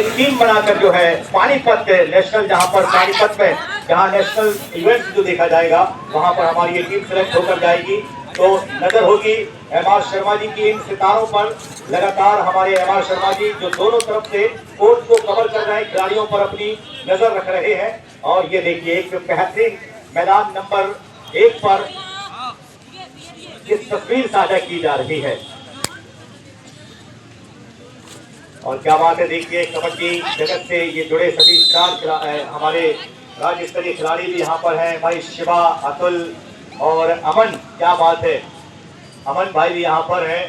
एक टीम बनाकर जो है पानीपत नेशनल, जहां पर पानीपत में जहां नेशनल इवेंट्स जो देखा जाएगा वहां पर हमारी ये टीम सेलेक्ट होकर जाएगी। तो नजर होगी एम.आर. शर्मा जी की इन सितारों पर। लगातार हमारे एम.आर. शर्मा जी जो दोनों तरफ से कोर्ट को कवर कर रहे हैं, खिलाड़ियों पर अपनी नजर रख रहे हैं। और ये देखिए एक बेहतरीन मैदान नंबर 1 पर इस तस्वीर साझा की जा रही है। और क्या बात है, देखिए कबड्डी जगत से ये जुड़े सभी स्टार हमारे राज्य स्तरीय खिलाड़ी भी यहाँ पर हैं। भाई शिवा, अतुल और अमन, क्या बात है, अमन भाई भी यहाँ पर हैं।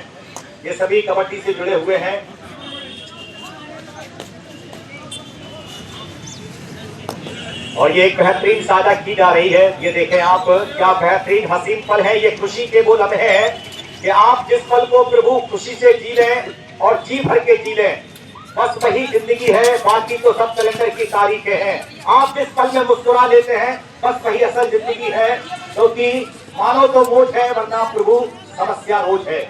ये सभी कबड्डी से जुड़े हुए हैं। और ये एक बेहतरीन साझा की जा रही है। ये देखें आप, क्या बेहतरीन हसीन पल है। ये खुशी के वो लम्हे हैं कि आप जिस पल को प्रभु खुशी से जी लें और जी भर के जी लें, बस वही जिंदगी है, बाकी तो सब कैलेंडर की तारीखें हैं। आप जिस पल में मुस्कुरा लेते हैं, बस वही असल जिंदगी है, क्योंकि मानो तो मोज है वरना प्रभु समस्या रोज है।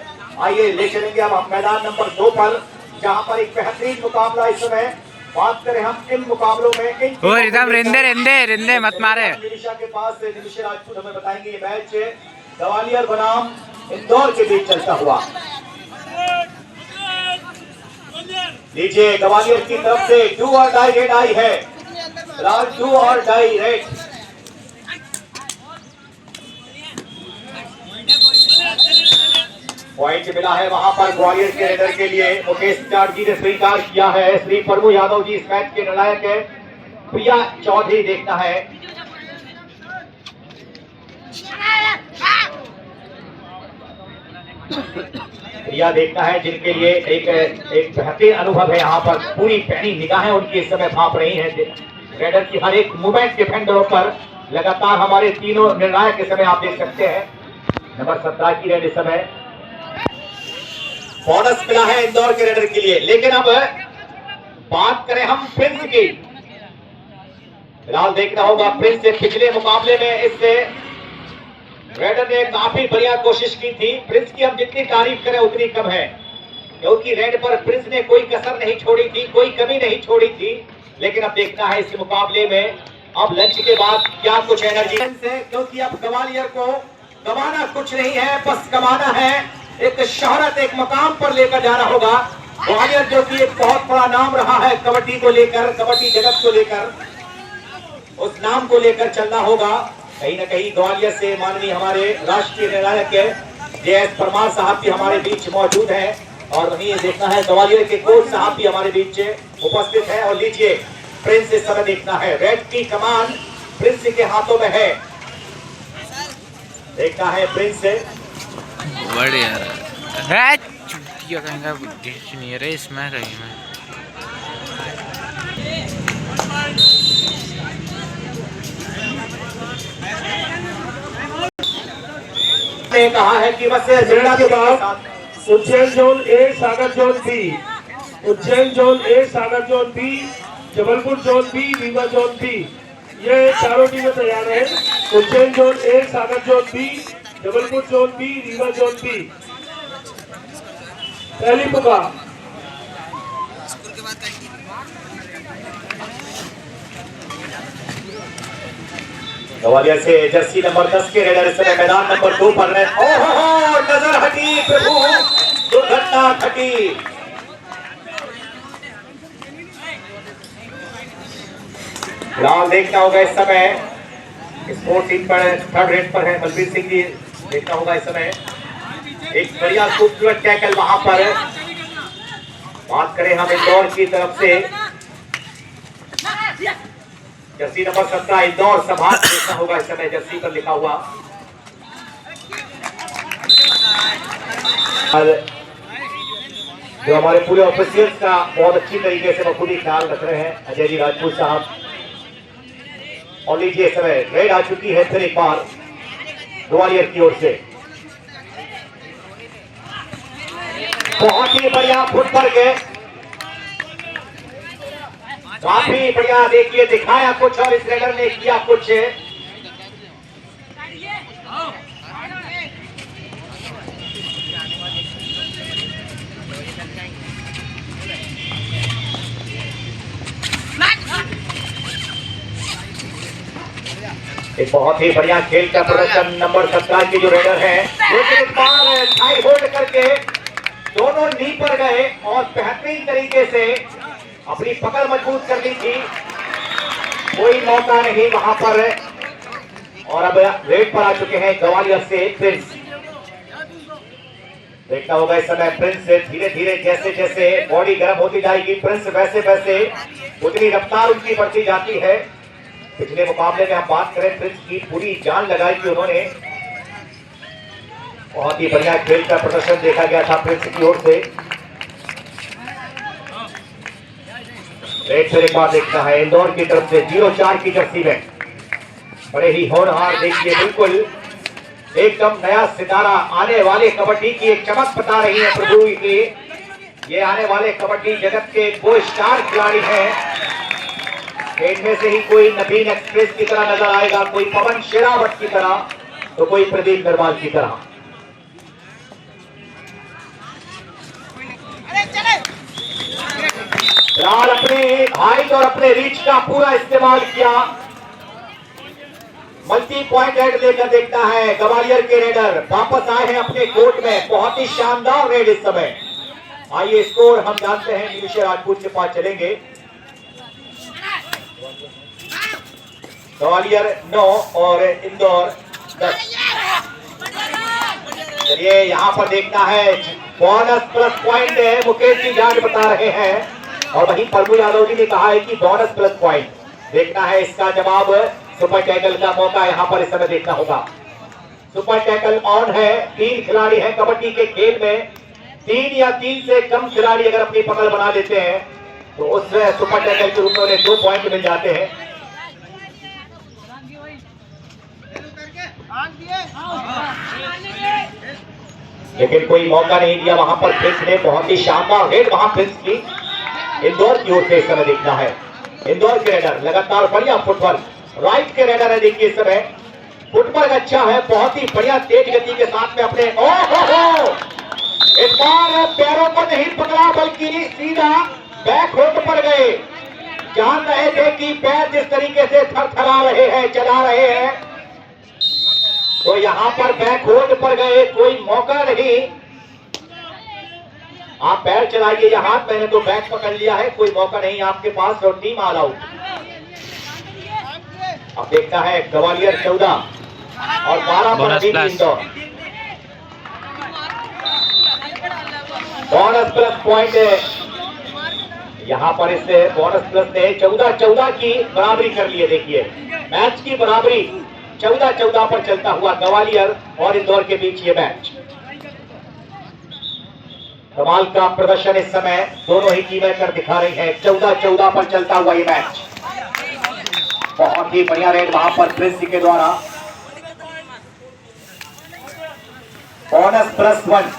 आइए ले चलेंगे अब हम मैदान नंबर 2 पर, जहां पर एक बेहतरीन मुकाबला इस समय। बात करें हम इन मुकाबलों में, रिंदे मत मारे। निमिषा के पास निमिषा राजपूत हमें बताएंगे ये मैच ग्वालियर बनाम इंदौर के बीच चलता हुआ। लीजिए ग्वालियर की तरफ से डू और डाई रेड आई है, डू और डाई रेड। पॉइंट मिला है वहां पर ग्वालियर के रेडर के लिए। मुकेश जाट जी ने स्वीकार किया है। श्री प्रभु यादव जी इस मैच के निर्णायक है। प्रिया चौधरी देखना है, प्रिया देखना है, जिनके लिए एक बेहतरीन अनुभव है। यहाँ पर पूरी पैनी निगाहें उनकी इस समय भाप रही हैं रेडर की हर एक मूवमेंट डिफेंडरों पर। लगातार हमारे तीनों निर्णायक इस समय आप देख सकते हैं। नंबर 17 की रेड इस समय। बोनस मिला है इंदौर के रेडर के लिए। लेकिन अब बात करें हम प्रिंस की, फिलहाल देखना होगा प्रिंस से पिछले मुकाबले में इससे रेडर ने काफी बढ़िया कोशिश की थी। प्रिंस की हम जितनी तारीफ करें उतनी कम है, क्योंकि रेड पर प्रिंस ने कोई कसर नहीं छोड़ी थी, कोई कमी नहीं छोड़ी थी। लेकिन अब देखना है इस मुकाबले में अब लंच के बाद क्या कुछ एनर्जी है, क्योंकि अब ग्वालियर को गवाना कुछ नहीं है, बस कमाना है। एक शोहरत, एक मकाम पर लेकर जाना होगा ग्वालियर, जो कि एक बहुत बड़ा नाम रहा है कबड्डी को लेकर, कबड्डी जगत को लेकर, उस नाम को लेकर चलना होगा। कहीं ना कहीं ग्वालियर से माननीय हमारे राष्ट्रीय निर्णायक जे.एस. परमार साहब भी हमारे बीच मौजूद हैं। और वहीं ये देखना है ग्वालियर के कोच साहब भी हमारे बीच उपस्थित है। और लीजिए प्रिंस इस समय देखना है, रेड की कमान प्रिंस के हाथों में है। देखना है प्रिंस से बढ़िया कहेंगे बुद्धि नहीं है इसमें कहीं में। ने कहा है कि बस जिला के बाद Ujjain zone A, Sagar zone B, Ujjain zone A, Sagar zone B, Jabalpur zone B, Rewa zone B, ये चारों टीमें तैयार हैं। Ujjain zone A, Sagar zone B, Jabalpur zone B, Rewa zone B. पहली पुकार ग्वालियर से जर्सी नंबर 10 के रेडर इस समय मैदान नंबर 2 पर है। ओहो, नजर हटी प्रभु, दुर्घटना घटी। फिलहाल देखना होगा इस समय स्पोर्ट्स टीम पर थर्ड रेड पर है बलबीर सिंह जी। देखना होगा इस समय एक बढ़िया खूबसूरत टैकल वहां पर। बात करें हम इंदौर की तरफ से, जर्सी नंबर 17 इंदौर संभाल देखना होगा इस समय जर्सी पर लिखा हुआ। और जो हमारे पूरे ऑफिसियल्स का बहुत अच्छी तरीके से बखूबी ख्याल रख रहे हैं अजय जी राजपूत साहब। और लीजिए इस समय रेड आ चुकी है फिर एक बार ग्वालियर की ओर से। बहुत ही बढ़िया फुटबॉल के, काफी बढ़िया देखिए दिखाया कुछ और इस रेडर ने किया कुछ। एक बहुत ही बढ़िया खेल का प्रदर्शन नंबर 17 के जो रेडर है, लेकिन इस बार हाई होल्ड करके दोनों नी पर गए और बेहतरीन तरीके से अपनी पकड़ मजबूत कर ली थी। कोई मौका नहीं वहां पर। और अब रेड पर आ चुके हैं ग्वालियर से प्रिंस। देखना होगा इस समय प्रिंस धीरे धीरे जैसे जैसे बॉडी गर्म होती जाएगी प्रिंस वैसे वैसे उतनी रफ्तार उनकी बढ़ती जाती है। पिछले मुकाबले में हम बात करें प्रिंस की, पूरी जान लगाई थी उन्होंने। बहुत ही बढ़िया खेल का प्रदर्शन देखा गया था प्रिंस की ओर से। रेड से एक बार देखना है इंदौर की तरफ से 0-4 की जर्सी में बड़े ही होनहार, देखिए बिल्कुल एकदम नया सितारा आने वाले कबड्डी की एक चमक बता रही है प्रभु की। ये आने वाले कबड्डी जगत के वो स्टार खिलाड़ी हैं। इनमें से ही कोई नवीन एक्सप्रेस की तरह नजर आएगा, कोई पवन शेरावत की तरह, तो कोई प्रदीप नरवाल की तरह। फिलहाल अपने हाइट और अपने रीच का पूरा इस्तेमाल किया। मल्टी पॉइंट रेड लेकर देखता है ग्वालियर के रेडर वापस आए हैं अपने कोर्ट में। बहुत ही शानदार रेड इस समय। आइए स्कोर हम जानते हैं, निमिषे राजपूत के पास चलेंगे। ग्वालियर 9 और इंदौर 10। चलिए यहाँ पर देखना है बोनस प्लस पॉइंट है, मुकेश जी जान बता रहे हैं। और वहीं प्रभु यादव जी ने कहा है कि बोनस प्लस पॉइंट। देखना है इसका जवाब। सुपर टैकल का मौका यहाँ पर इस समय देखना होगा। सुपर टैकल ऑन है। 3 खिलाड़ी हैं कबड्डी के खेल में। 3 या 3 से कम खिलाड़ी अगर अपनी पकड़ बना लेते हैं तो उसमें सुपर टैकल के रूप में उन्हें 2 पॉइंट मिल जाते हैं। लेकिन कोई मौका नहीं दिया वहां पर प्रिंस ने। बहुत ही शानदार रेड वहां प्रिंस की इंदौर की ओर से इस समय देखना है। इंदौर के रेडर लगातार बढ़िया फुटवर्क, राइट के रेडर है देखिए इस समय फुटवर्क अच्छा है, बहुत ही बढ़िया तेज गति के साथ में अपने इस बार पैरों पर नहीं पकड़ा बल्कि सीधा बैक होल्ड पर गए। जान रहे थे कि पैर जिस तरीके से थरथरा रहे हैं, चला रहे हैं, तो यहां पर बैक होल्ड पर गए। कोई मौका नहीं। आप पैर चलाइए या हाथ, मैंने तो बैक पकड़ लिया है, कोई मौका नहीं आपके पास और टीम ऑल आउट। अब देखता है ग्वालियर 14 और 12 पर इंदौर। बोनस प्लस पॉइंट यहां पर इससे बोनस प्लस ने 14-14 की बराबरी कर ली है। देखिए मैच की बराबरी 14-14 पर चलता हुआ ग्वालियर और इंदौर के बीच ये मैच। कमाल का प्रदर्शन इस समय दोनों ही टीमें कर दिखा रही हैं। 14-14 पर चलता हुआ ये मैच। बहुत ही बढ़िया रेड वहां पर प्रिंस के द्वारा। Bonus plus 1।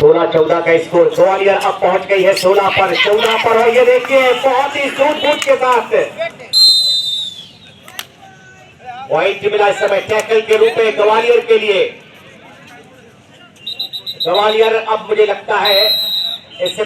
16-14 का स्कोर। ग्वालियर अब पहुंच गई है 16 पर। 14 पर और ये देखिए बहुत ही सूझबूझ के साथ पॉइंट मिला इस समय टैकल के रूप में ग्वालियर के लिए। ग्वालियर अब मुझे लगता है इससे